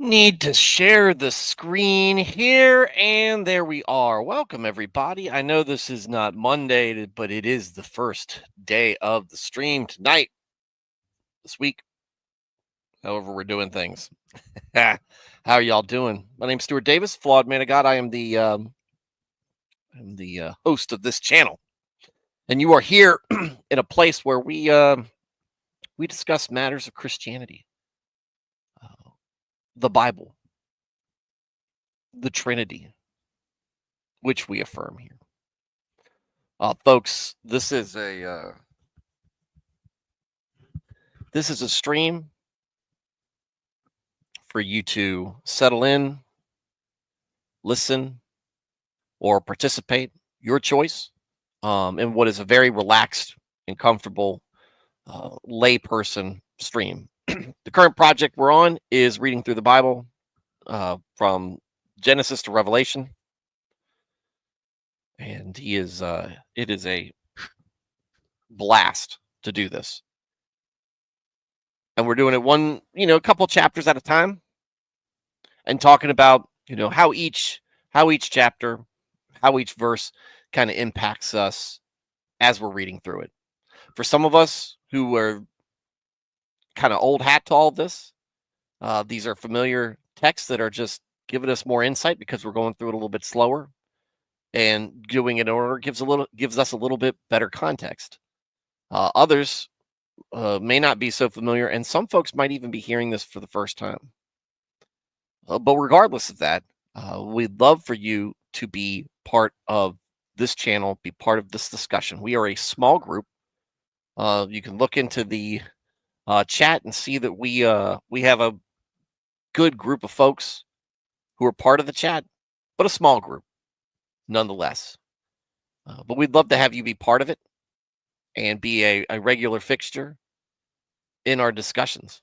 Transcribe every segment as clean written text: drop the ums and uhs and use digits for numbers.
Need to share the screen here, and there we are. Welcome, everybody. I know this is not Monday, but it is the first day of the stream tonight, this week, however we're doing things. How are y'all doing? My name's Stuart Davis, Flawed Man of God. I am the host of this channel, and you are here in a place where we discuss matters of Christianity, the Bible, the Trinity, which we affirm here. Folks, this is a stream for you to settle in, listen, or participate, your choice, in what is a very relaxed and comfortable layperson stream. The current project we're on is reading through the Bible from Genesis to Revelation, and it is a blast to do this. And we're doing it a couple chapters at a time, and talking about how each chapter, how each verse kind of impacts us as we're reading through it. For some of us who are kind of old hat to all of this, these are familiar texts that are just giving us more insight because we're going through it a little bit slower, and doing it in order gives us a little bit better context. Others may not be so familiar, and some folks might even be hearing this for the first time. But regardless of that, we'd love for you to be part of this channel, be part of this discussion. We are a small group. You can look into the chat and see that we have a good group of folks who are part of the chat, but a small group nonetheless. But we'd love to have you be part of it and be a regular fixture in our discussions.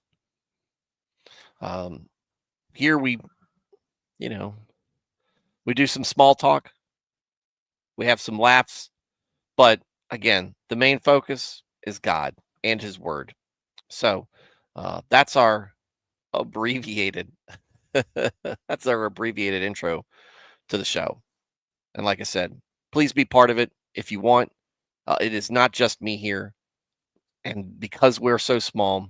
Here we do some small talk. We have some laughs, but again, the main focus is God and His Word. So that's our abbreviated intro to the show. And like I said, please be part of it if you want. It is not just me here, and because we're so small,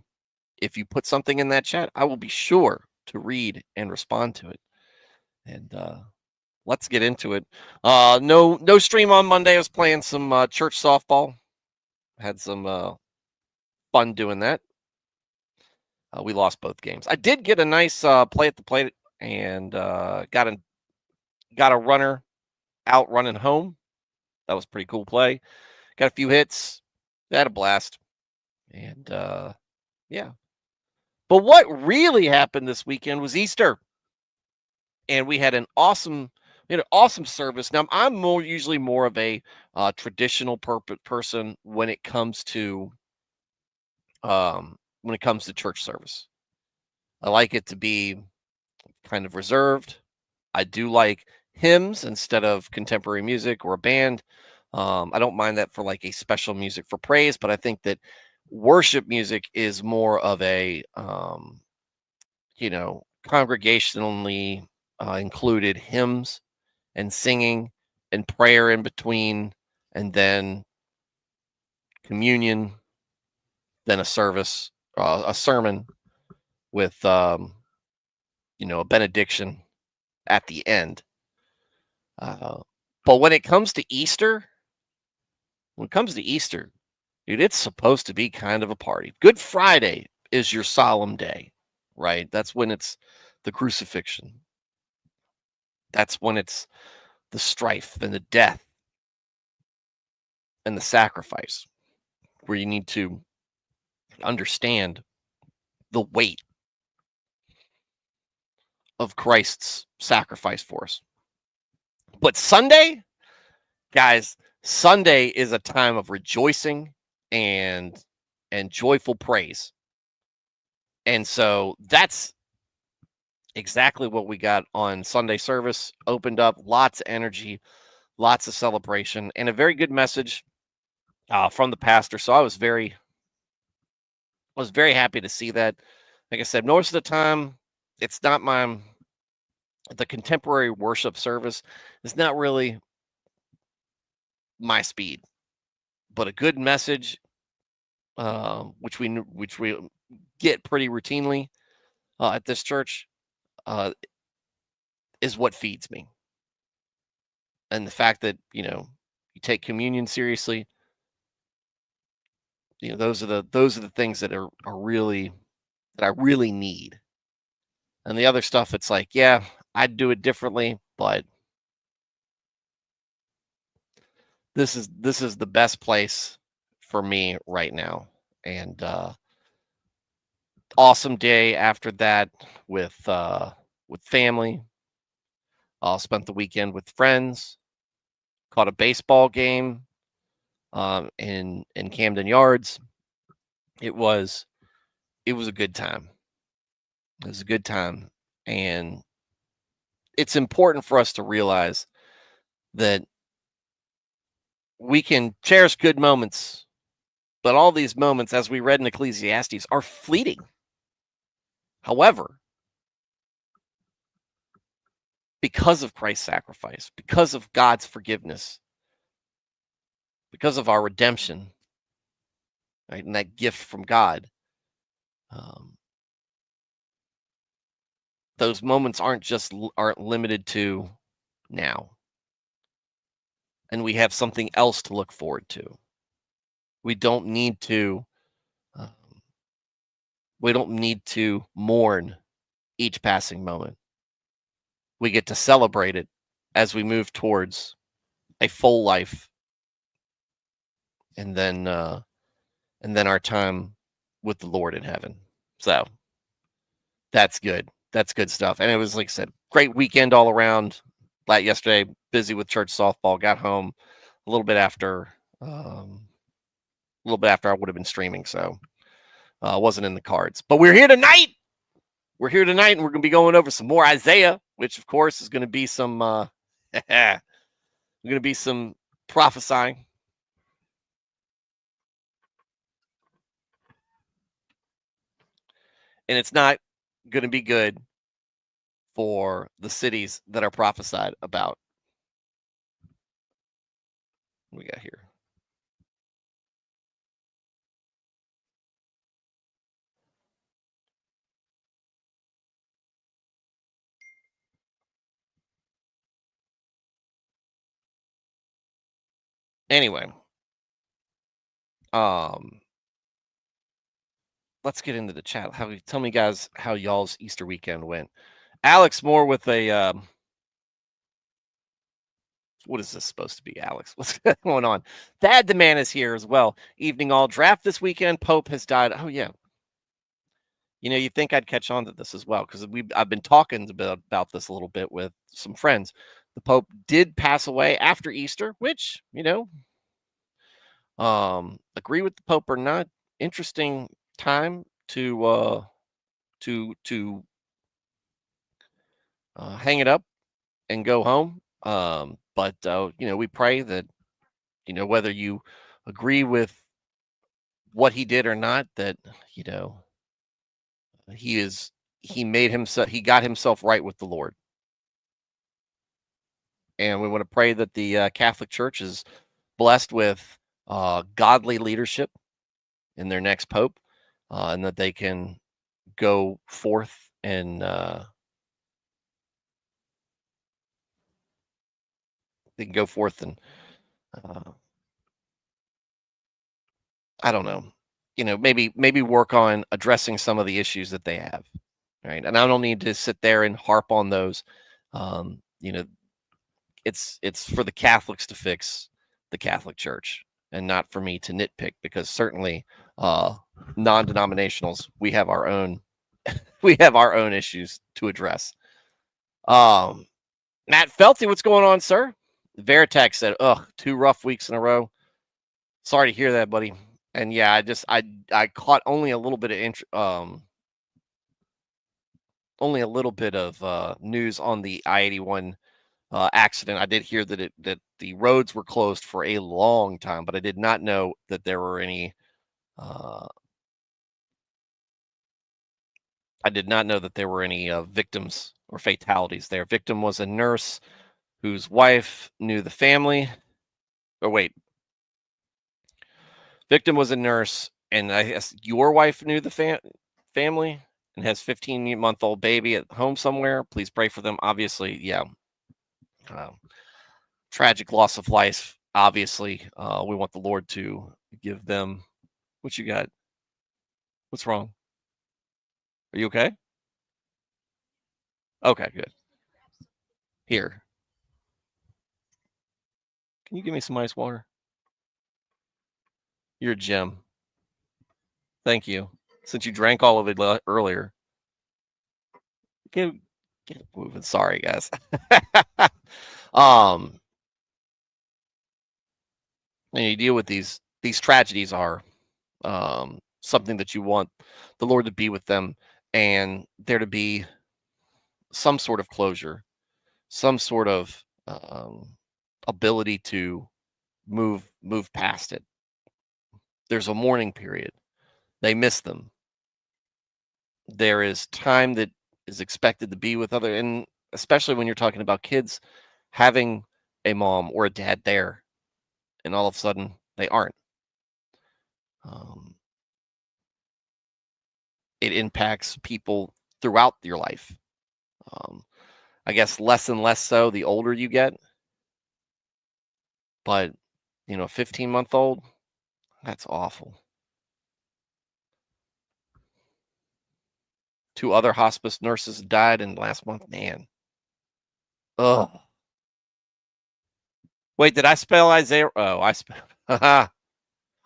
if you put something in that chat, I will be sure to read and respond to it. And let's get into it. No stream on Monday. I was playing some church softball. Had some fun doing that. We lost both games. I did get a nice play at the plate, and got a runner out running home. That was a pretty cool play. Got a few hits. Had a blast. And yeah. But what really happened this weekend was Easter. And we had an awesome service. Now, I'm usually more of a traditional person when it comes to church service. I like it to be kind of reserved. I do like hymns instead of contemporary music or a band. I don't mind that for like a special music for praise, but I think that worship music is more of a congregationally included hymns and singing and prayer in between, and then communion, then a service, a sermon with a benediction at the end. But when it comes to Easter, dude, it's supposed to be kind of a party. Good Friday is your solemn day, right? That's when it's the crucifixion. That's when it's the strife and the death and the sacrifice, where you need to understand the weight of Christ's sacrifice for us. But Sunday, guys, Sunday is a time of rejoicing and joyful praise. And so that's exactly what we got on Sunday service. Opened up, lots of energy, lots of celebration, and a very good message from the pastor. So I was very happy to see that. Like I said, most of the time it's not the contemporary worship service is not really my speed, but a good message, which we get pretty routinely at this church, uh, is what feeds me. And the fact that you take communion seriously, those are the things that are really that I really need. And the other stuff, it's like, yeah, I'd do it differently, but this is the best place for me right now. And awesome day after that with family. Spent the weekend with friends. Caught a baseball game in Camden Yards. It was a good time. It was a good time, and it's important for us to realize that we can cherish good moments, but all these moments, as we read in Ecclesiastes, are fleeting. However, because of Christ's sacrifice, because of God's forgiveness, because of our redemption, right, and that gift from God, um, those moments aren't limited to now, and we have something else to look forward to. We don't need to um, mourn each passing moment. We get to celebrate it as we move towards a full life, and then our time with the Lord in heaven. So that's good. That's good stuff. And it was, like I said, great weekend all around. Yesterday, busy with church softball. Got home a little bit after I would have been streaming, so wasn't in the cards. But we're here tonight. We're here tonight, and we're going to be going over some more Isaiah, which, of course, is going to be some prophesying. And it's not going to be good for the cities that are prophesied about. What we got here? Anyway, let's get into the chat. Tell me, guys, how y'all's Easter weekend went. Alex Moore with a what is this supposed to be, Alex? What's going on? Thad the Man is here as well. Evening all. Draft this weekend. Pope has died. Oh yeah. You'd think I'd catch on to this as well, because I've been talking about this a little bit with some friends. The Pope did pass away after Easter, which agree with the Pope or not, interesting time to hang it up and go home. But we pray that whether you agree with what he did or not, that he got himself right with the Lord. And we want to pray that the Catholic Church is blessed with godly leadership in their next pope, and that they can go forth and I don't know, maybe work on addressing some of the issues that they have, right? And I don't need to sit there and harp on those. It's for the Catholics to fix the Catholic Church, and not for me to nitpick, because certainly non-denominationals, we have our own issues to address. Matt Felty, what's going on, sir? Veritex said, "Ugh, 2 rough weeks in a row." Sorry to hear that, buddy. And yeah, I caught only a little bit of news on the I-81 accident. I did hear that the roads were closed for a long time, but I did not know that there were any I did not know that there were any victims or fatalities there. Victim was a nurse whose wife knew the family. Or wait, victim was a nurse, and I guess your wife knew the family and has 15-month-old baby at home somewhere. Please pray for them. Obviously, yeah. Um, Tragic loss of life. Obviously, we want the Lord to give them. What you got? What's wrong? Are you okay? Okay, good. Here, can you give me some ice water? You're a gem. Thank you. Since you drank all of it earlier, get get moving. Sorry, guys. um, and you deal with these tragedies are something that you want the Lord to be with them, and there to be some sort of closure, some sort of ability to move past it. There's a mourning period. They miss them. There is time that is expected to be with other, and especially when you're talking about kids having a mom or a dad there, and all of a sudden they aren't. Um, it impacts people throughout your life. Um, I guess less and less so the older you get, but 15-month-old, that's awful. 2 other hospice nurses died in last month. Man. Ugh. Wait, did I spell Isaiah? Oh,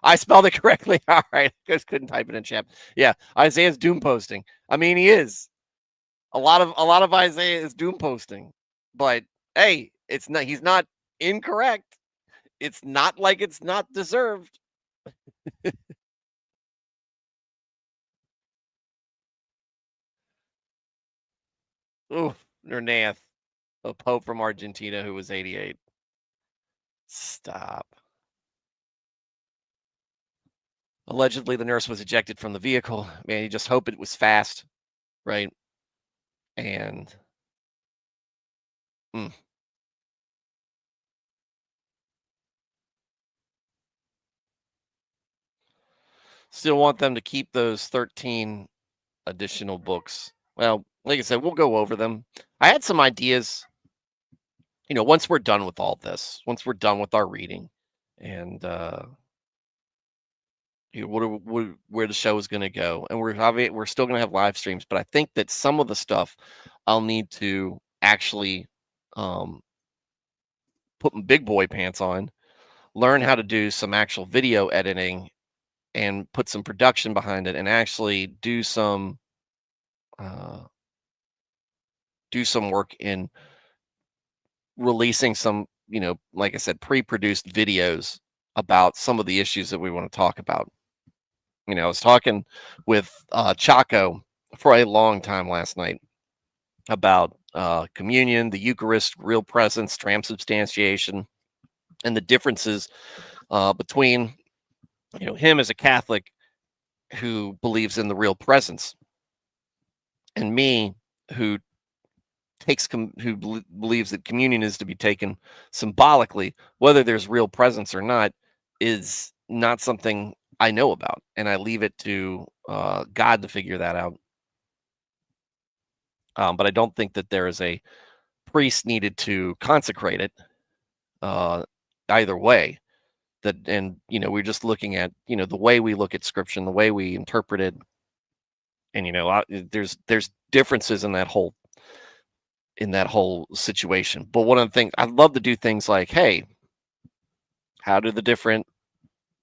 I spelled it correctly. All right. Just couldn't type it in chat. Yeah, Isaiah's doom posting. I mean, he is. A lot of Isaiah is doom posting. But hey, he's not incorrect. It's not like it's not deserved. Ooh, Nernath, a pope from Argentina who was 88. Stop. Allegedly, the nurse was ejected from the vehicle. Man, you just hope it was fast, right? And mm, still want them to keep those 13 additional books. Well, like I said, we'll go over them. I had some ideas, once we're done with all this, once we're done with our reading, and where the show is going to go, and we're still going to have live streams. But I think that some of the stuff I'll need to actually um, put my big boy pants on, learn how to do some actual video editing, and put some production behind it, and actually uh, do some work in releasing some, like I said, pre-produced videos about some of the issues that we want to talk about. I was talking with Chaco for a long time last night about communion, the Eucharist, real presence, transubstantiation, and the differences between, him as a Catholic who believes in the real presence, and me who believes that communion is to be taken symbolically. Whether there's real presence or not is not something I know about, and I leave it to God to figure that out. But I don't think that there is a priest needed to consecrate it uh, either way. And we're just looking at the way we look at scripture and the way we interpret it, and there's differences in that whole situation. But one of the things I'd love to do things like, hey, how do the different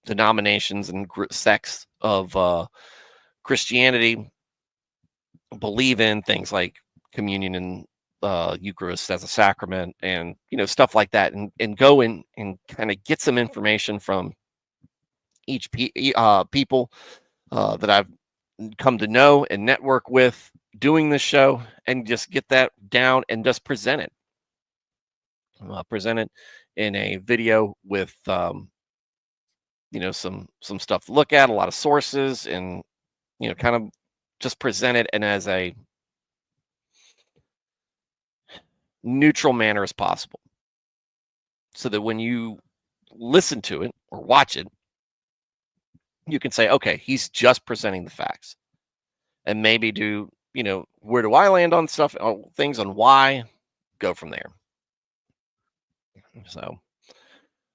denominations and sects of Christianity believe in things like communion and Eucharist as a sacrament, and stuff like that, and go in and kind of get some information from each people that I've come to know and network with doing this show, and just get that down and just present it in a video with some stuff to look at, a lot of sources, and kind of just present it in as a neutral manner as possible, so that when you listen to it or watch it, you can say, okay, he's just presenting the facts, and maybe do, where do I land on stuff, on things, on why, go from there. So,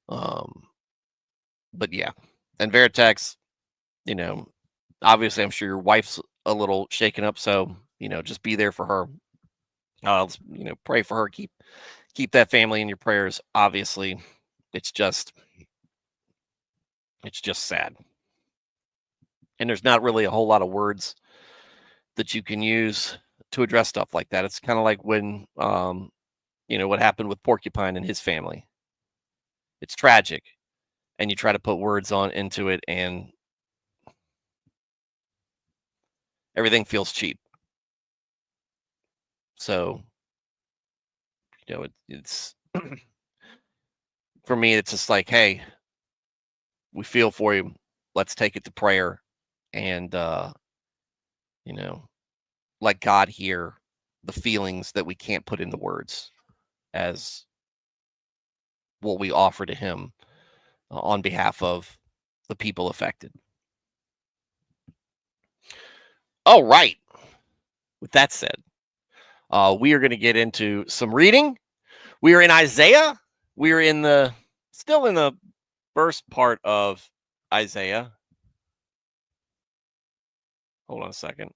um, but yeah, and Veritex, you know, obviously, I'm sure your wife's a little shaken up, so just be there for her. Pray for her. Keep that family in your prayers. Obviously, it's just sad, and there's not really a whole lot of words that you can use to address stuff like that. It's kind of like when what happened with Porcupine and his family. It's tragic, and you try to put words on into it, and everything feels cheap. So, it's for me, it's just like, hey, we feel for you. Let's take it to prayer, and let God hear the feelings that we can't put into words, as what we offer to Him on behalf of the people affected. All right. With that said, we are going to get into some reading. We are in Isaiah. We are still in the first part of Isaiah. Hold on a second.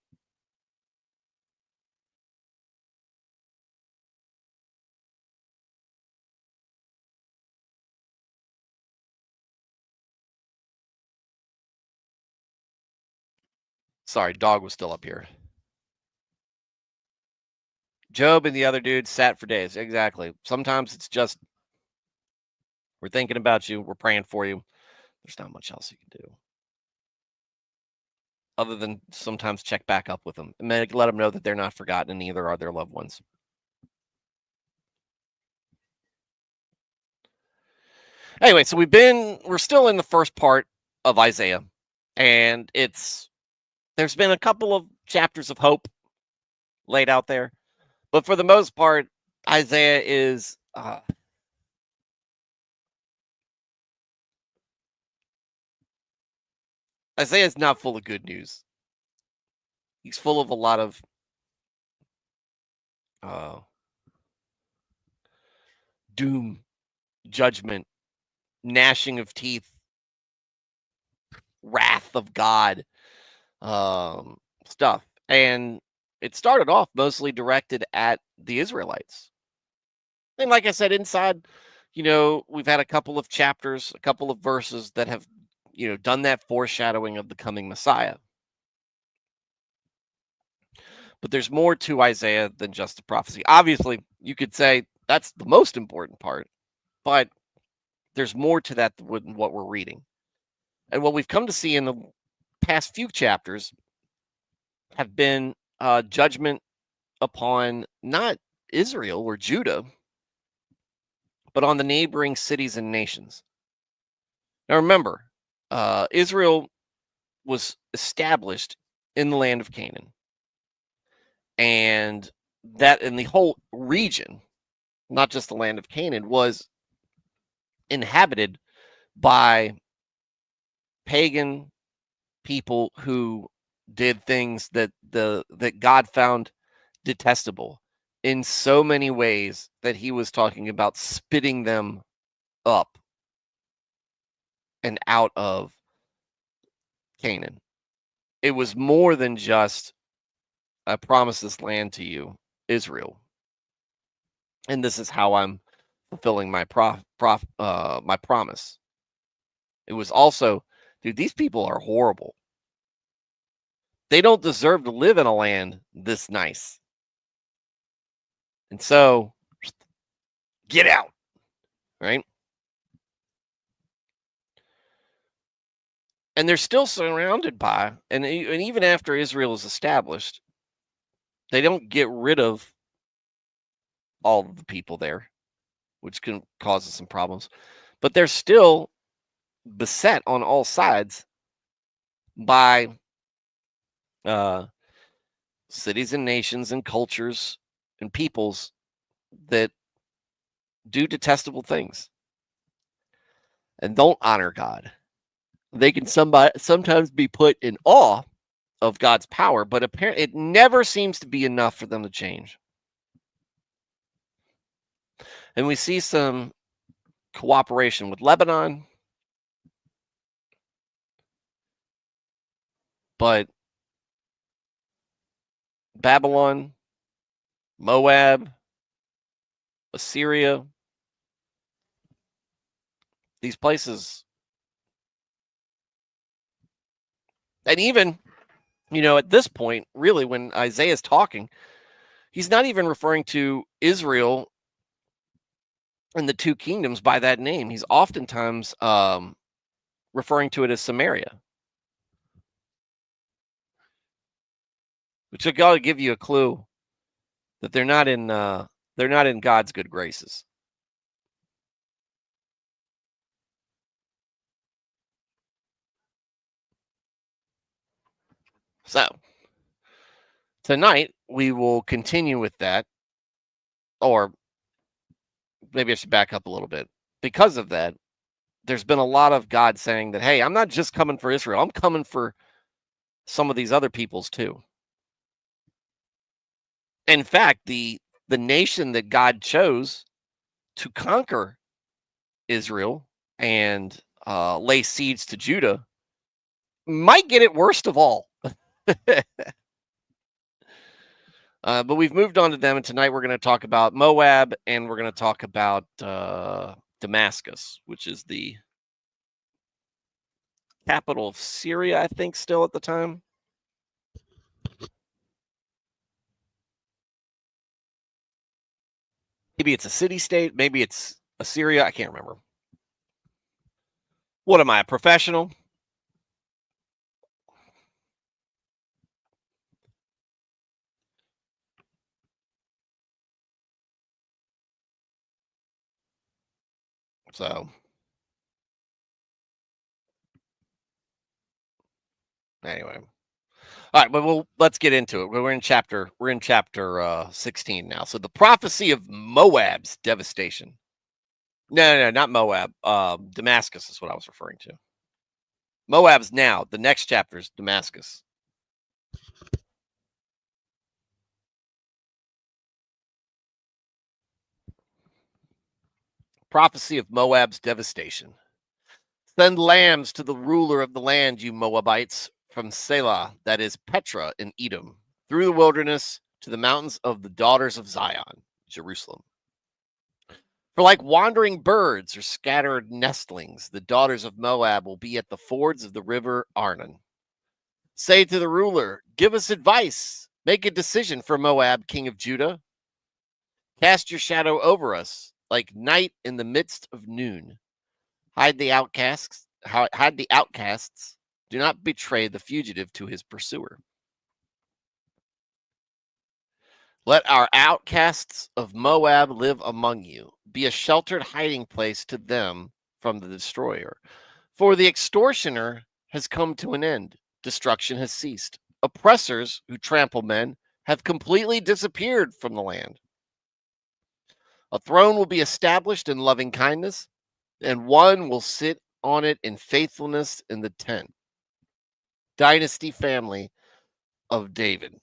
Sorry, dog was still up here. Job and the other dude sat for days. Exactly. Sometimes it's just, we're thinking about you. We're praying for you. There's not much else you can do, other than sometimes check back up with them and let them know that they're not forgotten, and neither are their loved ones. Anyway, so we're still in the first part of Isaiah, and there's been a couple of chapters of hope laid out there, but for the most part, Isaiah is not full of good news. He's full of a lot of doom, judgment, gnashing of teeth, wrath of God, stuff. And it started off mostly directed at the Israelites. And like I said, inside, we've had a couple of chapters, a couple of verses that have, done that foreshadowing of the coming Messiah. But there's more to Isaiah than just the prophecy. Obviously, you could say that's the most important part, but there's more to that than what we're reading. And what we've come to see in the past few chapters have been judgment upon not Israel or Judah, but on the neighboring cities and nations. Now remember, Israel was established in the land of Canaan, and that in the whole region, not just the land of Canaan, was inhabited by pagan people who did things that God found detestable in so many ways that He was talking about spitting them up and out of Canaan. It was more than just, I promise this land to you, Israel, and this is how I'm fulfilling my my promise. It was also, dude, these people are horrible. They don't deserve to live in a land this nice. And so, get out, right? And they're still surrounded by, and even after Israel is established, they don't get rid of all of the people there, which can cause some problems. But they're still beset on all sides by cities and nations and cultures and peoples that do detestable things and don't honor God. They can sometimes be put in awe of God's power, but apparently it never seems to be enough for them to change. And we see some cooperation with Lebanon, but Babylon, Moab, Assyria, these places, and even, at this point, really, when Isaiah is talking, he's not even referring to Israel and the two kingdoms by that name. He's oftentimes referring to it as Samaria, which I got to give you a clue that they're not in God's good graces. So tonight we will continue with that, or maybe I should back up a little bit. Because of that, there's been a lot of God saying that, hey, I'm not just coming for Israel, I'm coming for some of these other peoples too. In fact, the nation that God chose to conquer Israel and lay siege to Judah might get it worst of all. But we've moved on to them, and tonight we're going to talk about Moab, and we're going to talk about Damascus, which is the capital of Syria, I think, still at the time. Maybe it's a city-state, maybe it's Assyria, I can't remember. What am I, a professional? So anyway, all right, but let's get into it. We're in chapter 16 now. So the prophecy of Moab's devastation. No, not Moab. Damascus is what I was referring to. Moab's now. The next chapter is Damascus. Prophecy of Moab's devastation. Send lambs to the ruler of the land, you Moabites, from Selah, that is Petra in Edom, through the wilderness to the mountains of the daughters of Zion, Jerusalem. For like wandering birds or scattered nestlings, the daughters of Moab will be at the fords of the river Arnon. Say to the ruler, give us advice. Make a decision for Moab, king of Judah. Cast your shadow over us, like night in the midst of noon. Hide the outcasts. Hide the outcasts. Do not betray the fugitive to his pursuer. Let our outcasts of Moab live among you. Be a sheltered hiding place to them from the destroyer. For the extortioner has come to an end. Destruction has ceased. Oppressors who trample men have completely disappeared from the land. A throne will be established in loving kindness, and one will sit on it in faithfulness in the tent. Dynasty family of David,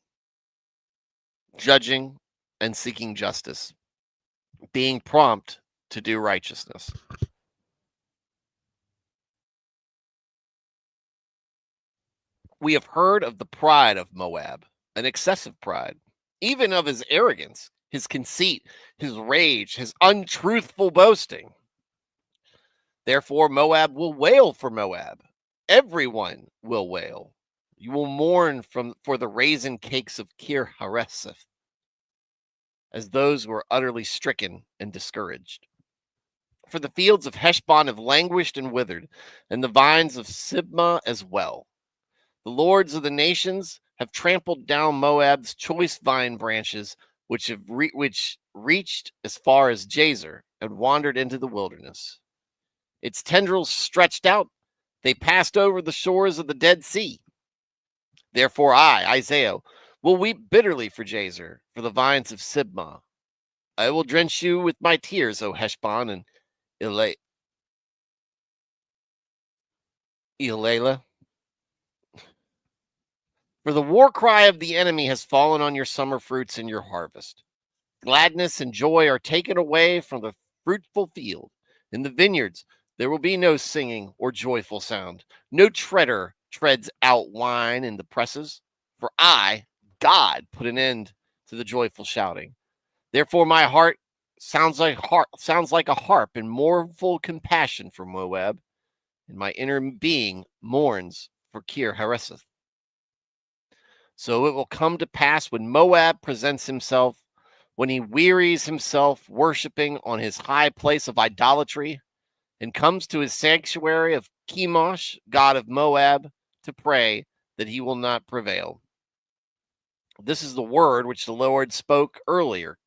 judging and seeking justice, being prompt to do righteousness. We have heard of the pride of Moab, an excessive pride, even of his arrogance, his conceit, his rage, his untruthful boasting. Therefore, Moab will wail for Moab. Everyone will wail. You will mourn for the raisin cakes of Kir Hareseth, as those who are utterly stricken and discouraged. For the fields of Heshbon have languished and withered, and the vines of Sibmah as well. The lords of the nations have trampled down Moab's choice vine branches, which reached as far as Jazer and wandered into the wilderness. Its tendrils stretched out, they passed over the shores of the Dead Sea. Therefore I, Isaiah, will weep bitterly for Jazer, for the vines of Sibmah. I will drench you with my tears, O Heshbon and Elah. For the war cry of the enemy has fallen on your summer fruits and your harvest. Gladness and joy are taken away from the fruitful field. In the vineyards, there will be no singing or joyful sound. No treader treads out wine in the presses. For I, God, put an end to the joyful shouting. Therefore, my heart sounds like a harp in mournful compassion for Moab, and my inner being mourns for Kir Hareseth. So it will come to pass when Moab presents himself, when he wearies himself worshiping on his high place of idolatry, and comes to his sanctuary of Chemosh, god of Moab, to pray that he will not prevail. This is the word which the Lord spoke earlier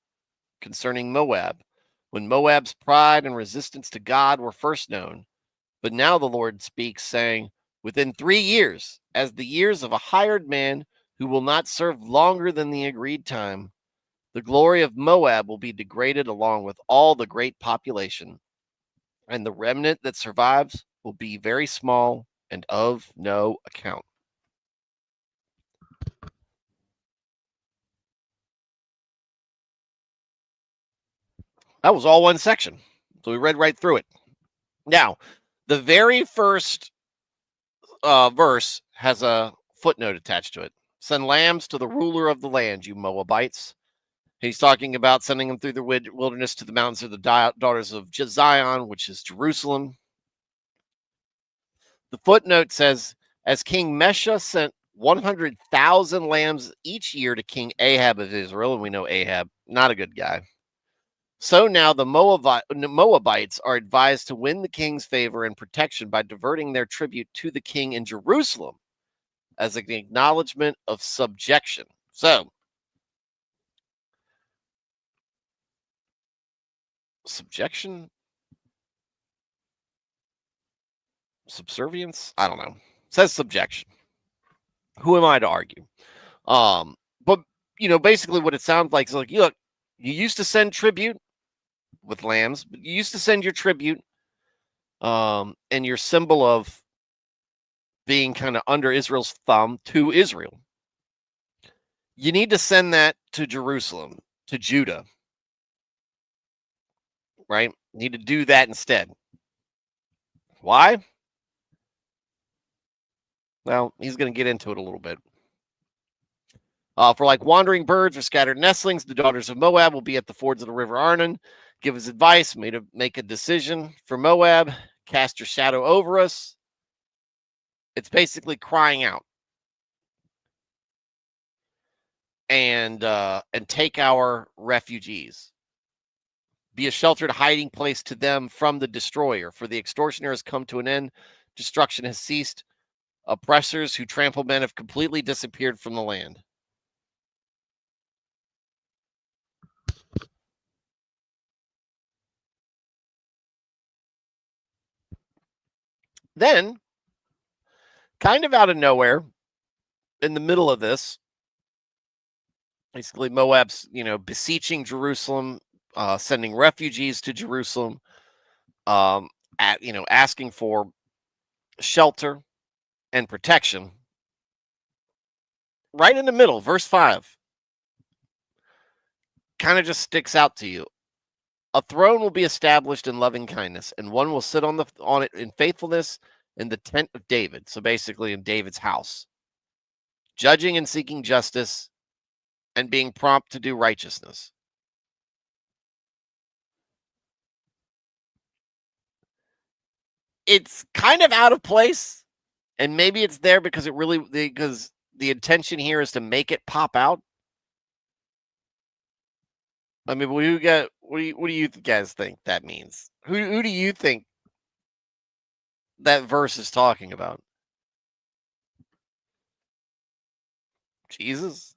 concerning Moab, when Moab's pride and resistance to God were first known. But now the Lord speaks, saying, within 3 years, as the years of a hired man who will not serve longer than the agreed time, the glory of Moab will be degraded along with all the great population, and the remnant that survives will be very small and of no account. That was all one section. So we read right through it. Now, the very first verse has a footnote attached to it. Send lambs to the ruler of the land, you Moabites. He's talking about sending them through the wilderness to the mountains of the daughters of Zion, which is Jerusalem. The footnote says, as King Mesha sent 100,000 lambs each year to King Ahab of Israel, and we know Ahab, not a good guy. So now the Moabites are advised to win the king's favor and protection by diverting their tribute to the king in Jerusalem as an acknowledgement of subjection. So, subjection? Subservience? I don't know. It says subjection. Who am I to argue? But basically what it sounds like is like, look, you used to send tribute with lambs, but you used to send your tribute and your symbol of being kind of under Israel's thumb to Israel. You need to send that to Jerusalem, to Judah, right? You need to do that instead. Why? Well, he's going to get into it a little bit. For like wandering birds or scattered nestlings, the daughters of Moab will be at the fords of the river Arnon. Give us advice, make a decision for Moab, cast your shadow over us. It's basically crying out. And take our refugees. Be a sheltered hiding place to them from the destroyer, for the extortioner has come to an end. Destruction has ceased. Oppressors who trample men have completely disappeared from the land. Then, kind of out of nowhere, in the middle of this, basically Moab's, beseeching Jerusalem, sending refugees to Jerusalem, asking for shelter and protection. Right in the middle, verse 5, kind of just sticks out to you. A throne will be established in loving kindness, and one will sit on it in faithfulness in the tent of David. So basically in David's house, judging and seeking justice and being prompt to do righteousness. It's kind of out of place, and maybe it's there because the intention here is to make it pop out. I mean, what do you guys think that means? Who do you think that verse is talking about? Jesus?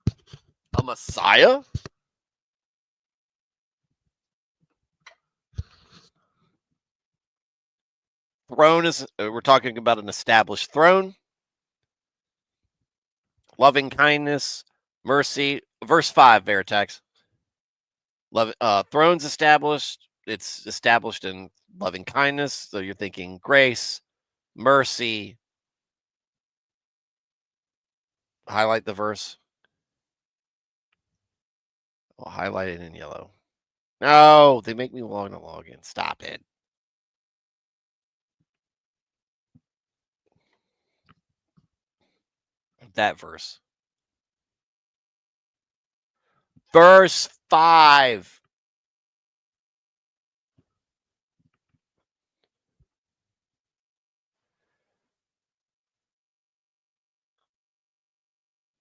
A Messiah? Throne is, we're talking about an established throne. Loving kindness, Mercy, verse 5, Veritex. Love, thrones established. It's established in loving kindness. So you're thinking grace, mercy. Highlight the verse. I'll highlight it in yellow. No, they make me want to log in. Stop it. That verse. Verse 5.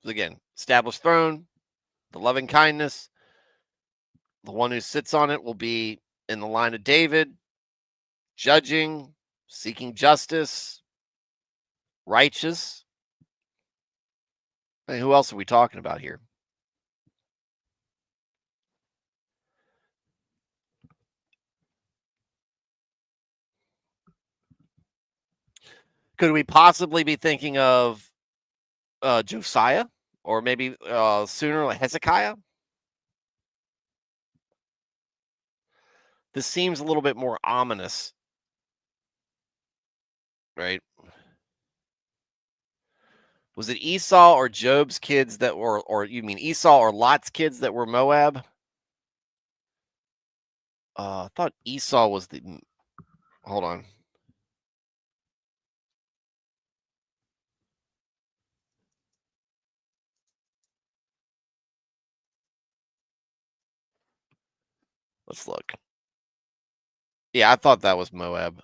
Again, established throne, the loving kindness. The one who sits on it will be in the line of David, judging, seeking justice, righteous. Hey, who else are we talking about here? Could we possibly be thinking of Josiah, or maybe sooner like Hezekiah? This seems a little bit more ominous, right? Was it Esau or Job's kids that were, or you mean Esau or Lot's kids that were Moab? I thought Esau was the. Hold on. Let's look. Yeah, I thought that was Moab.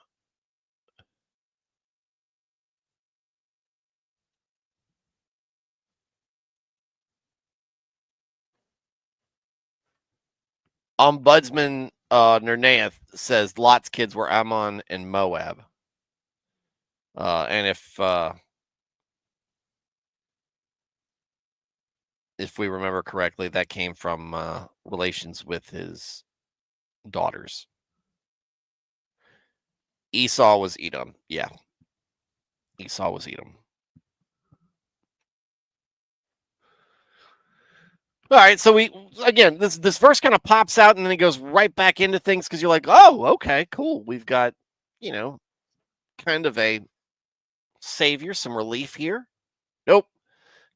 Ombudsman Nernaeth says Lot's kids were Ammon and Moab. And if we remember correctly, that came from relations with his daughters. Esau was Edom. Yeah. Esau was Edom. All right, so this verse kind of pops out and then it goes right back into things because you're like, oh, okay, cool. We've got, kind of a savior, some relief here. Nope.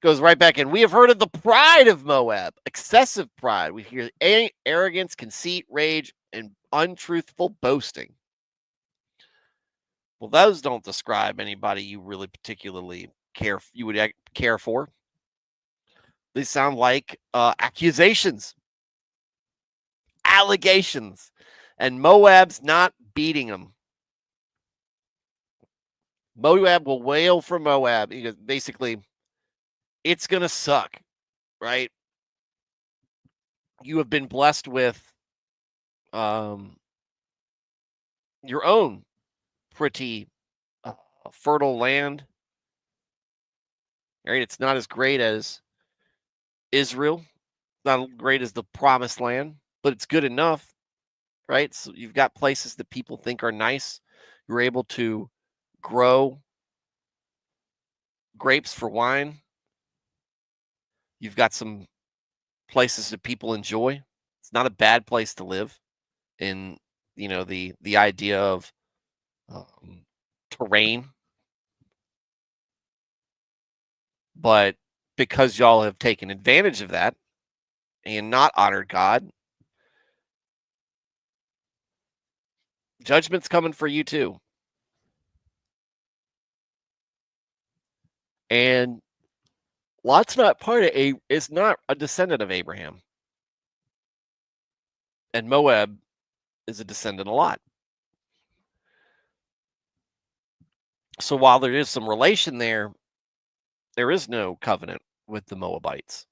Goes right back in. We have heard of the pride of Moab, excessive pride. We hear arrogance, conceit, rage, and untruthful boasting. Well, those don't describe anybody you really particularly would care for. They sound like accusations, allegations, and Moab's not beating them. Moab will wail for Moab because basically it's going to suck, right? You have been blessed with your own pretty fertile land. Right? It's not as great as Israel, not as great as the promised land, but it's good enough, right? So you've got places that people think are nice. You're able to grow grapes for wine. You've got some places that people enjoy. It's not a bad place to live. In the idea of terrain, but because y'all have taken advantage of that and not honored God, judgment's coming for you too. And Lot's not is not a descendant of Abraham. And Moab is a descendant of Lot. So while there is some relation there is no covenant with the Moabites.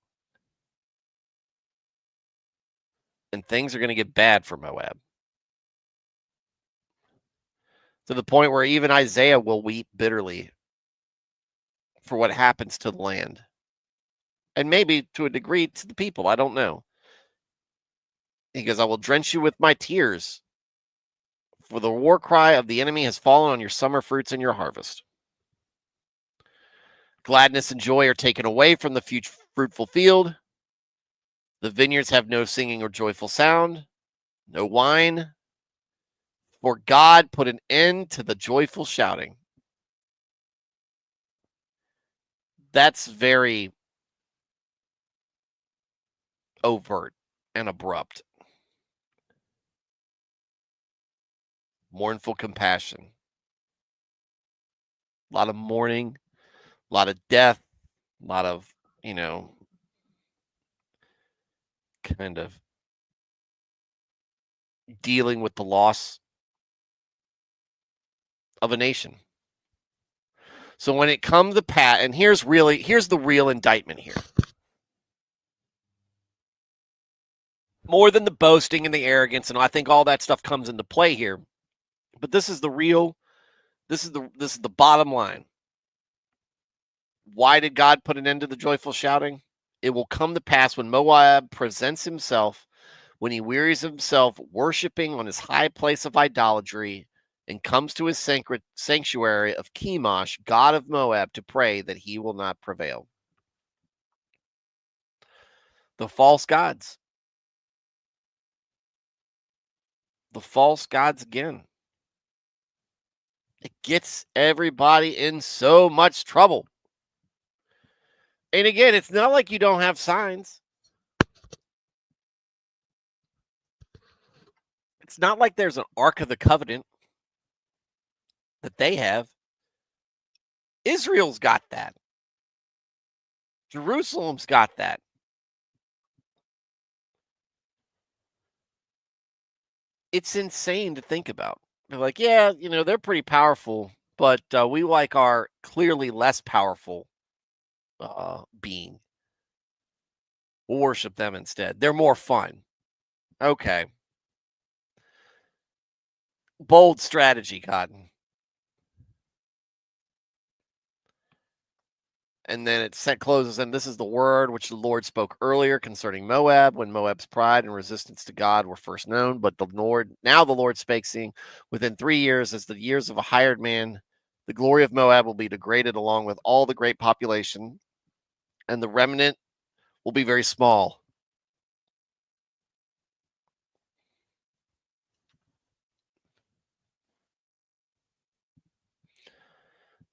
And things are going to get bad for Moab. To the point where even Isaiah will weep bitterly for what happens to the land. And maybe to a degree to the people. I don't know. He goes, I will drench you with my tears, for the war cry of the enemy has fallen on your summer fruits and your harvest. Gladness and joy are taken away from the fruitful field. The vineyards have no singing or joyful sound, no wine, for God put an end to the joyful shouting. That's very overt and abrupt. Mournful compassion. A lot of mourning, a lot of death, a lot of, kind of dealing with the loss of a nation. So when it comes to Pat, and here's the real indictment here. More than the boasting and the arrogance, and I think all that stuff comes into play here. But this is the bottom line. Why did God put an end to the joyful shouting? It will come to pass when Moab presents himself, when he wearies himself worshiping on his high place of idolatry, and comes to his sanctuary of Chemosh, god of Moab, to pray that he will not prevail. The false gods. The false gods again. It gets everybody in so much trouble. And again, it's not like you don't have signs. It's not like there's an Ark of the Covenant that they have. Israel's got that. Jerusalem's got that. It's insane to think about. They're like, yeah, they're pretty powerful, but we like our clearly less powerful being. We'll worship them instead. They're more fun. Okay. Bold strategy, Cotton. And then it closes, and this is the word which the Lord spoke earlier concerning Moab, when Moab's pride and resistance to God were first known. But the Lord spake, saying, within 3 years, as the years of a hired man, the glory of Moab will be degraded along with all the great population, and the remnant will be very small.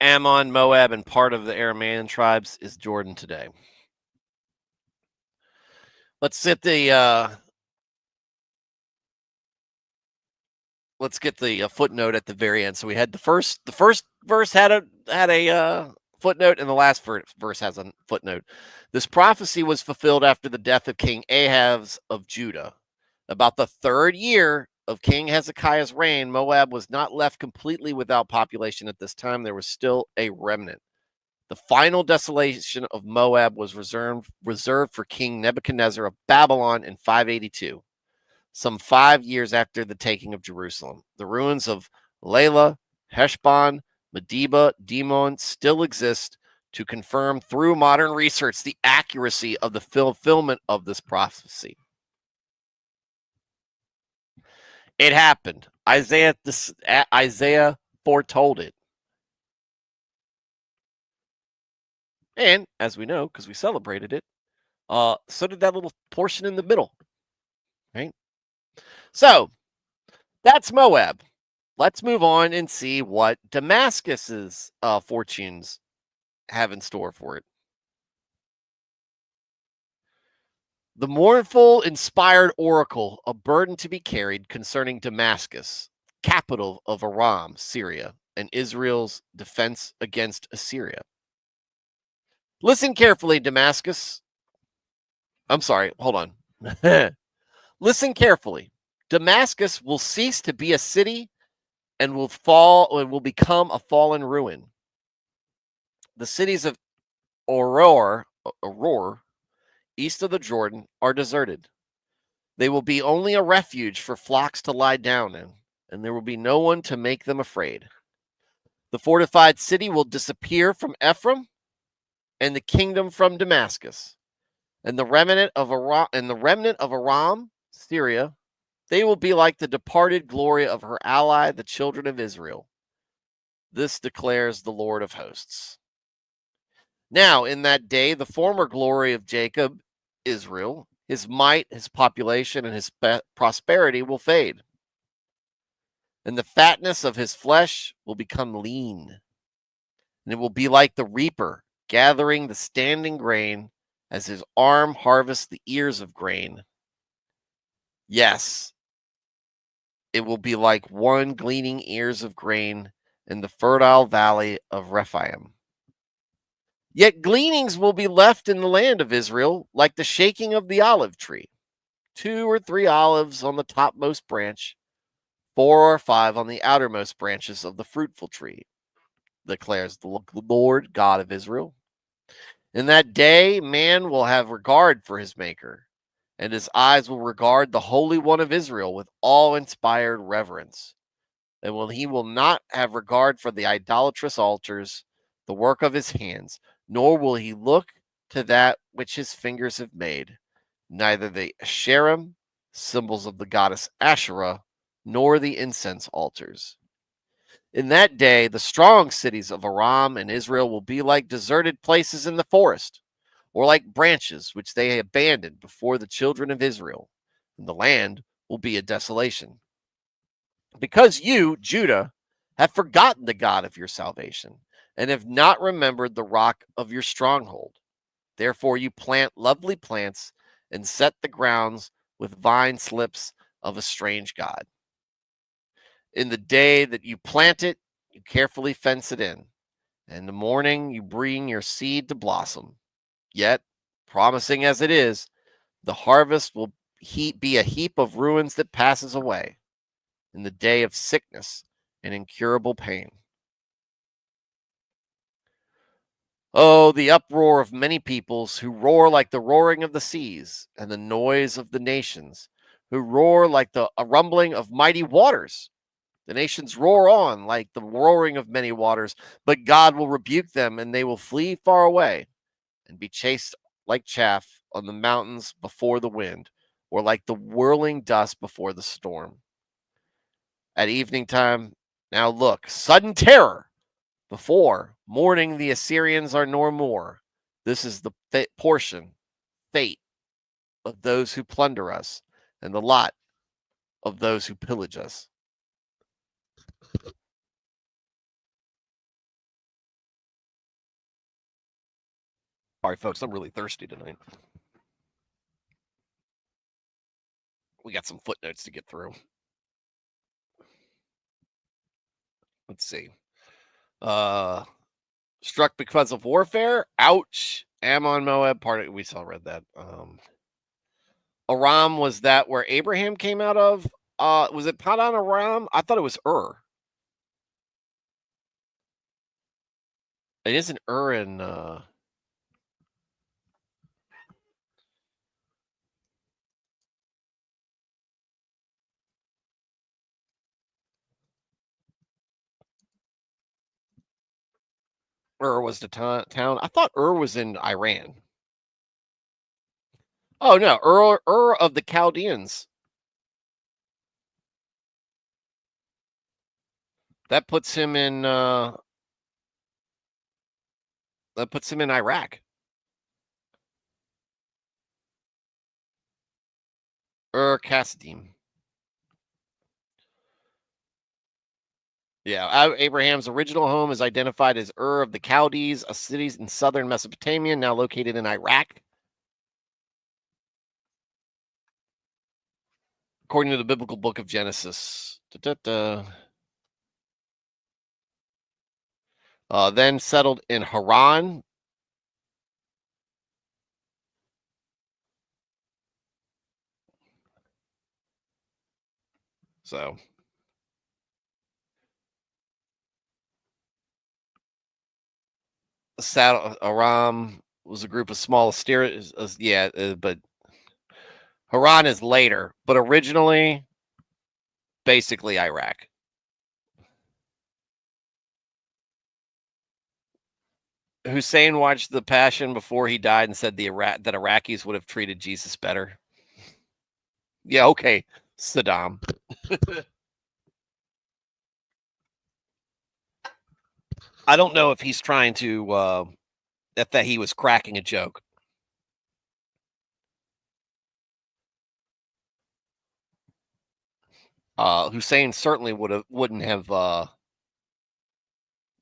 Ammon, Moab, and part of the Aramean tribes is Jordan today. Let's get the footnote at the very end. So we had the first verse had a footnote, and the last verse has a footnote. This prophecy was fulfilled after the death of King Ahaz of Judah. About the 3rd year of King Hezekiah's reign, Moab was not left completely without population at this time. There was still a remnant. The final desolation of Moab was reserved for King Nebuchadnezzar of Babylon in 582, some 5 years after the taking of Jerusalem. The ruins of Layla, Heshbon, Medeba, Dimon still exist to confirm through modern research the accuracy of the fulfillment of this prophecy. It happened. Isaiah foretold it. And as we know, because we celebrated it, so did that little portion in the middle. Right? So that's Moab. Let's move on and see what Damascus's fortunes have in store for it. The mournful, inspired oracle, a burden to be carried concerning Damascus, capital of Aram, Syria, and Israel's defense against Assyria. Listen carefully, Damascus. I'm sorry, hold on. Listen carefully. Damascus will cease to be a city and will become a fallen ruin. The cities of Aurora, east of the Jordan, are deserted. They will be only a refuge for flocks to lie down in, and there will be no one to make them afraid. The fortified city will disappear from Ephraim, and the kingdom from Damascus, and the remnant of Aram, Syria. They will be like the departed glory of her ally, the children of Israel. This declares the Lord of hosts. Now, in that day, the former glory of Jacob, Israel, his might, his population, and his prosperity will fade, and the fatness of his flesh will become lean, and it will be like the reaper gathering the standing grain as his arm harvests the ears of grain. Yes, it will be like one gleaning ears of grain in the fertile valley of Rephaim. Yet gleanings will be left in the land of Israel, like the shaking of the olive tree. 2 or 3 olives on the topmost branch, 4 or 5 on the outermost branches of the fruitful tree, declares the Lord God of Israel. In that day, man will have regard for his Maker, and his eyes will regard the Holy One of Israel with awe-inspired reverence. And he will not have regard for the idolatrous altars, the work of his hands, nor will he look to that which his fingers have made, neither the Asherim, symbols of the goddess Asherah, nor the incense altars. In that day, the strong cities of Aram and Israel will be like deserted places in the forest, or like branches which they abandoned before the children of Israel, and the land will be a desolation. Because you, Judah, have forgotten the God of your salvation, and have not remembered the rock of your stronghold. Therefore, you plant lovely plants and set the grounds with vine slips of a strange God. In the day that you plant it, you carefully fence it in. And in the morning, you bring your seed to blossom. Yet, promising as it is, the harvest will be a heap of ruins that passes away in the day of sickness and incurable pain. Oh, the uproar of many peoples who roar like the roaring of the seas, and the noise of the nations who roar like the rumbling of mighty waters. The nations roar on like the roaring of many waters, but God will rebuke them, and they will flee far away and be chased like chaff on the mountains before the wind, or like the whirling dust before the storm. At evening time, now look, sudden terror. Before morning, the Assyrians are no more. This is the fate of those who plunder us, and the lot of those who pillage us. Sorry, folks, I'm really thirsty tonight. We got some footnotes to get through. Let's see. Struck because of warfare. Ouch. Ammon, Moab, part of we saw read that. Aram, was that where Abraham came out of? Was it Padan Aram? I thought it was Ur. It isn't Ur in Ur was the town. I thought Ur was in Iran. Oh no, Ur of the Chaldeans. That puts him in Iraq. Ur Kasdim. Yeah, Abraham's original home is identified as Ur of the Chaldees, a city in southern Mesopotamia, now located in Iraq. According to the biblical book of Genesis. Then settled in Haran. So Aram was a group of small but Haran is later, but originally basically Iraq. Hussein watched The Passion before he died and said that Iraqis would have treated Jesus better. Yeah, okay, Saddam. I don't know if he's trying to that he was cracking a joke. Hussein certainly wouldn't have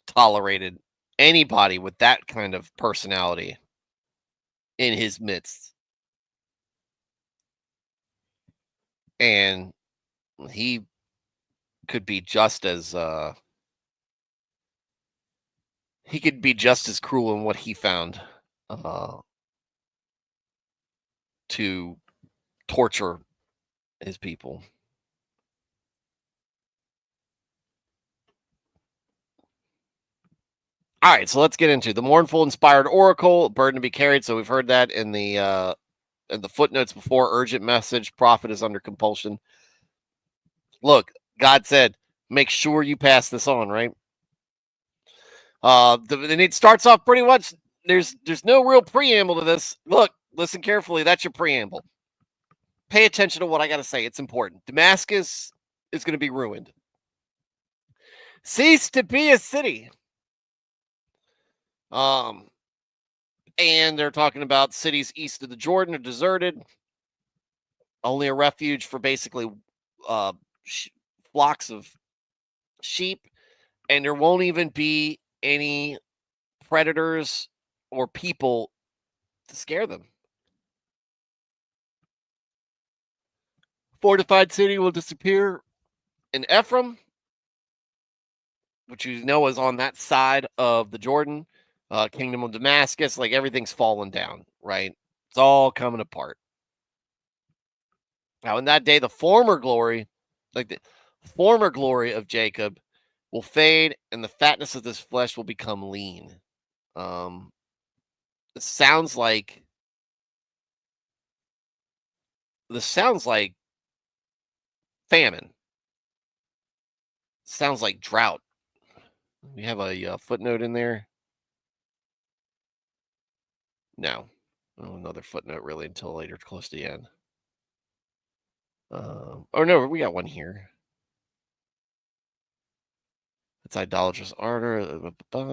tolerated anybody with that kind of personality in his midst. And he could be just as cruel in what he found to torture his people. All right, so let's get into the mournful inspired oracle, burden to be carried. So we've heard that in the footnotes before. Urgent message, prophet is under compulsion. Look, God said, make sure you pass this on, right? And it starts off pretty much. There's no real preamble to this. Look, listen carefully. That's your preamble. Pay attention to what I got to say. It's important. Damascus is going to be ruined. Cease to be a city. And they're talking about cities east of the Jordan are deserted. Only a refuge for basically flocks of sheep. And there won't even be any predators or people to scare them. Fortified city will disappear in Ephraim, which you know is on that side of the Jordan. Kingdom of Damascus, like everything's fallen down, right? It's all coming apart. Now, in that day, the former glory of Jacob will fade, and the fatness of this flesh will become lean. This sounds like famine. Sounds like drought. We have a footnote in there. No. Oh, another footnote really until later, close to the end. Oh no, we got one here. It's idolatrous ardor, but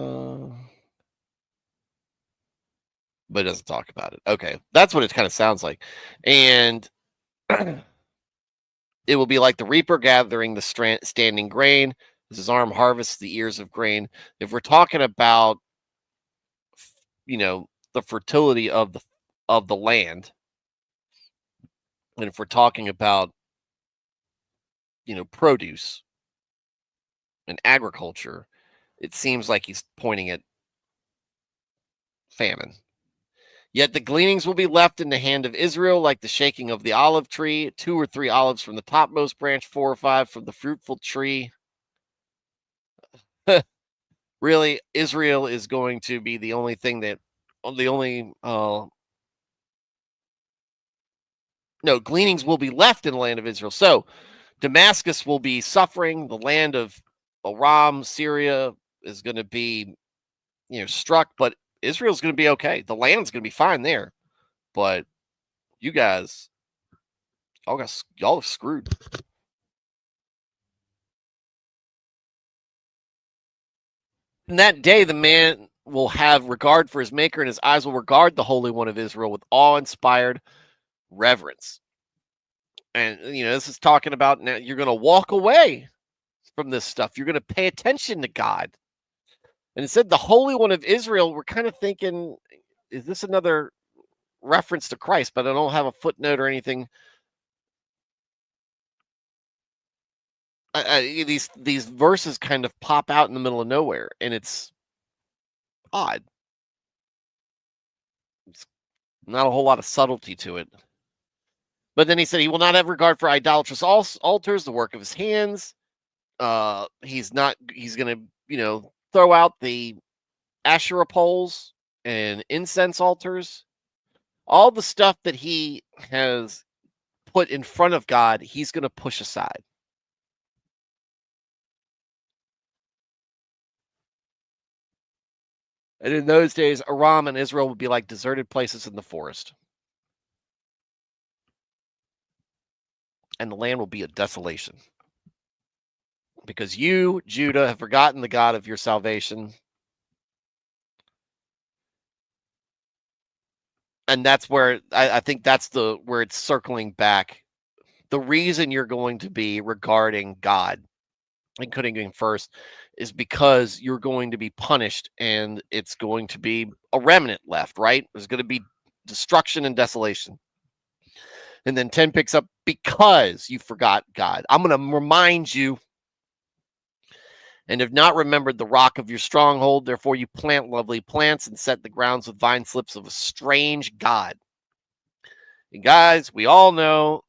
it doesn't talk about it. Okay, that's what it kind of sounds like, and it will be like the reaper gathering the standing grain as his arm harvests the ears of grain. If we're talking about, the fertility of the land, and if we're talking about, produce and agriculture, it seems like he's pointing at famine. Yet the gleanings will be left in the hand of Israel, like the shaking of the olive tree, 2 or 3 olives from the topmost branch, 4 or 5 from the fruitful tree. Really, Israel is going to be the only thing gleanings will be left in the land of Israel. So Damascus will be suffering. The land of Aram, Syria is going to be, struck, but Israel's going to be okay. The land's going to be fine there. But you guys, y'all are screwed. In that day, the man will have regard for his maker, and his eyes will regard the Holy One of Israel with awe-inspired reverence. And, this is talking about now you're going to walk away from this stuff. You're going to pay attention to God. And it said the Holy One of Israel, we're kind of thinking, is this another reference to Christ? But I don't have a footnote or anything. These verses kind of pop out in the middle of nowhere, and it's odd. It's not a whole lot of subtlety to it. But then he said he will not have regard for idolatrous altars, the work of his hands. He's going to, throw out the Asherah poles and incense altars. All the stuff that he has put in front of God, he's going to push aside. And in those days, Aram and Israel would be like deserted places in the forest. And the land will be a desolation. Because you, Judah, have forgotten the God of your salvation. And that's where I think that's where it's circling back. The reason you're going to be regarding God and putting him first is because you're going to be punished, and it's going to be a remnant left, right? There's going to be destruction and desolation. And then 10 picks up because you forgot God. I'm going to remind you and have not remembered the rock of your stronghold. Therefore, you plant lovely plants and set the grounds with vine slips of a strange God. And guys, we all know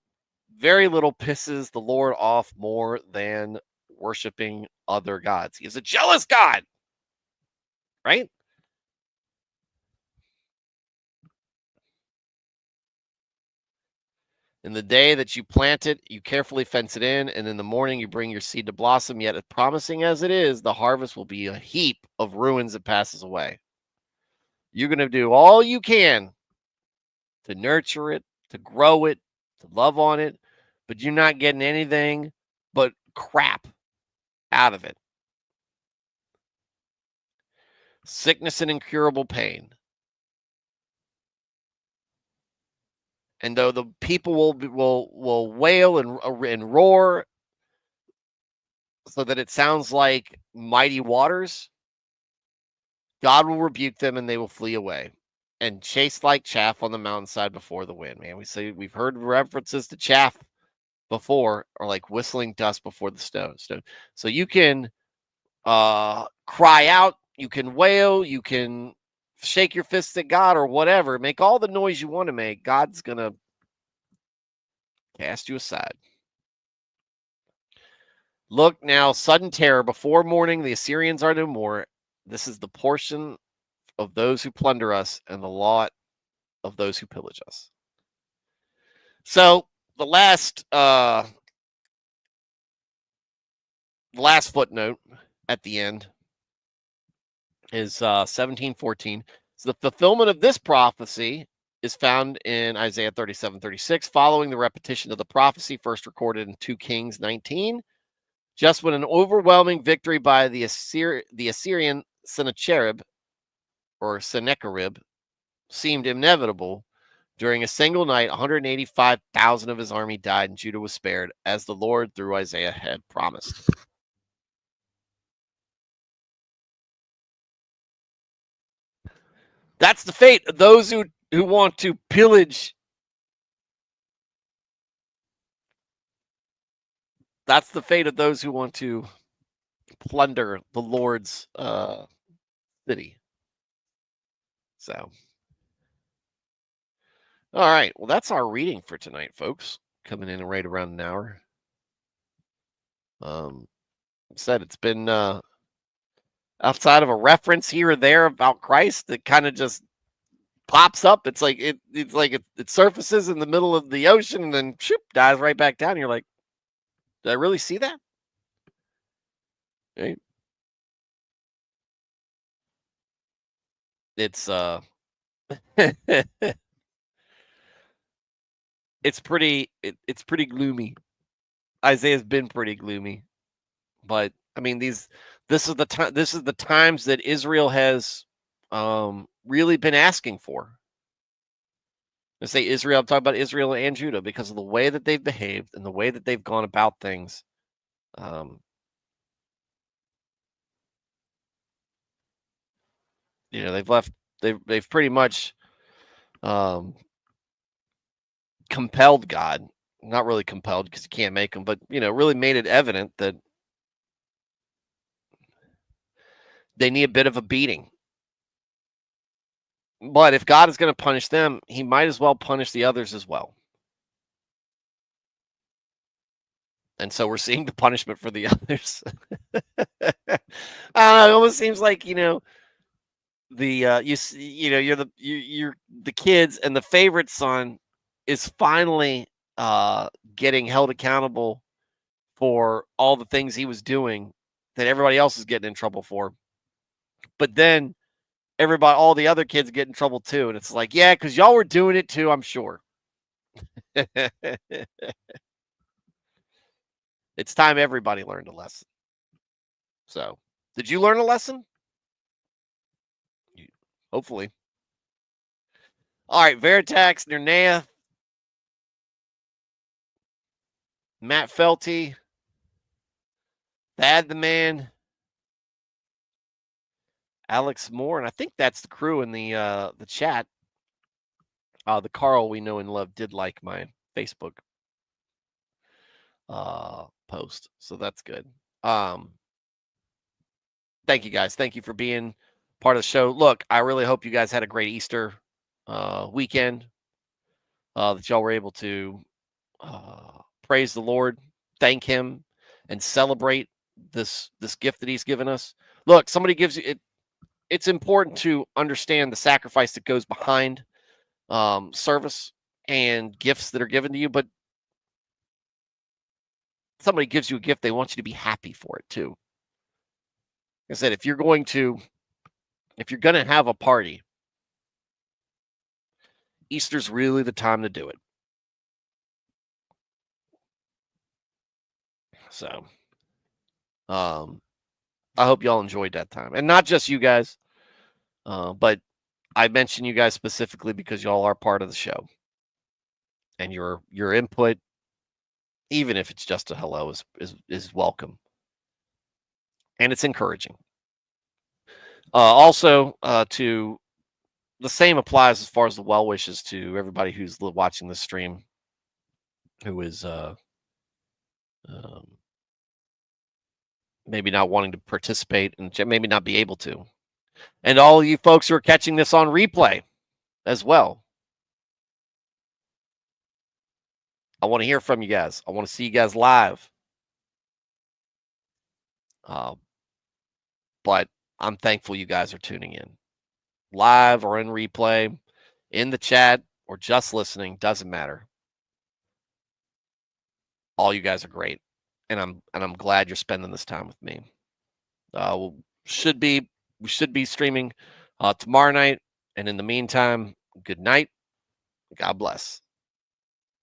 very little pisses the Lord off more than worshiping other gods. He is a jealous God, right? In the day that you plant it, you carefully fence it in, and in the morning you bring your seed to blossom. Yet, promising as it is, the harvest will be a heap of ruins that passes away. You're going to do all you can to nurture it, to grow it, to love on it, but you're not getting anything but crap out of it. Sickness and incurable pain. And though the people will wail and roar so that it sounds like mighty waters, God will rebuke them and they will flee away and chase like chaff on the mountainside before the wind. Man, we've heard references to chaff before, or like whistling dust before the snow. So you can cry out, you can wail, you can shake your fists at God or whatever, make all the noise you want to make. God's gonna cast you aside. Look now, sudden terror before morning. The Assyrians are no more. This is the portion of those who plunder us and the lot of those who pillage us. So the last footnote at the end is 17:14. So the fulfillment of this prophecy is found in Isaiah 37:36, following the repetition of the prophecy first recorded in 2 Kings 19. Just when an overwhelming victory by the Assyrian Sennacherib seemed inevitable, during a single night, 185,000 of his army died, and Judah was spared, as the Lord through Isaiah had promised. That's the fate of those who want to pillage. That's the fate of those who want to plunder the Lord's city. So, all right. Well, that's our reading for tonight, folks. Coming in right around an hour. Said it's been outside of a reference here or there about Christ that kind of just pops up. It's like it surfaces in the middle of the ocean and then shoop, dies right back down. You're like, did I really see that? Right? It's it's pretty gloomy. Isaiah's been pretty gloomy, but I mean this is the times that Israel has really been asking for. I say Israel, I'm talking about Israel and Judah because of the way that they've behaved and the way that they've gone about things. They've pretty much compelled God, not really compelled because you can't make them, but really made it evident that they need a bit of a beating. But if God is going to punish them, he might as well punish the others as well. And so we're seeing the punishment for the others. It almost seems like, you're the kids, and the favorite son is finally getting held accountable for all the things he was doing that everybody else is getting in trouble for. But then all the other kids get in trouble too. And it's like, yeah, because y'all were doing it too, I'm sure. It's time everybody learned a lesson. So, did you learn a lesson? Hopefully. All right, Veritax, Nernea, Matt Felty, Thad the Man, Alex Moore, and I think that's the crew in the chat. The Carl we know and love did like my Facebook post, so that's good. Thank you guys. Thank you for being part of the show. Look, I really hope you guys had a great Easter weekend. That y'all were able to praise the Lord, thank Him, and celebrate this gift that He's given us. Look, somebody gives you it. It's important to understand the sacrifice that goes behind service and gifts that are given to you. But somebody gives you a gift, they want you to be happy for it too. Like I said, if you're going to have a party, Easter's really the time to do it. So, I hope y'all enjoyed that time, and not just you guys, but I mention you guys specifically because y'all are part of the show, and your input, even if it's just a hello, is welcome, and it's encouraging. Also, to the same applies as far as the well wishes to everybody who's watching the stream, who is maybe not wanting to participate and maybe not be able to. And all you folks who are catching this on replay as well. I want to hear from you guys. I want to see you guys live. But I'm thankful you guys are tuning in. Live or in replay, in the chat, or just listening, doesn't matter. All you guys are great. And I'm glad you're spending this time with me. We should be streaming tomorrow night. And in the meantime, good night. God bless.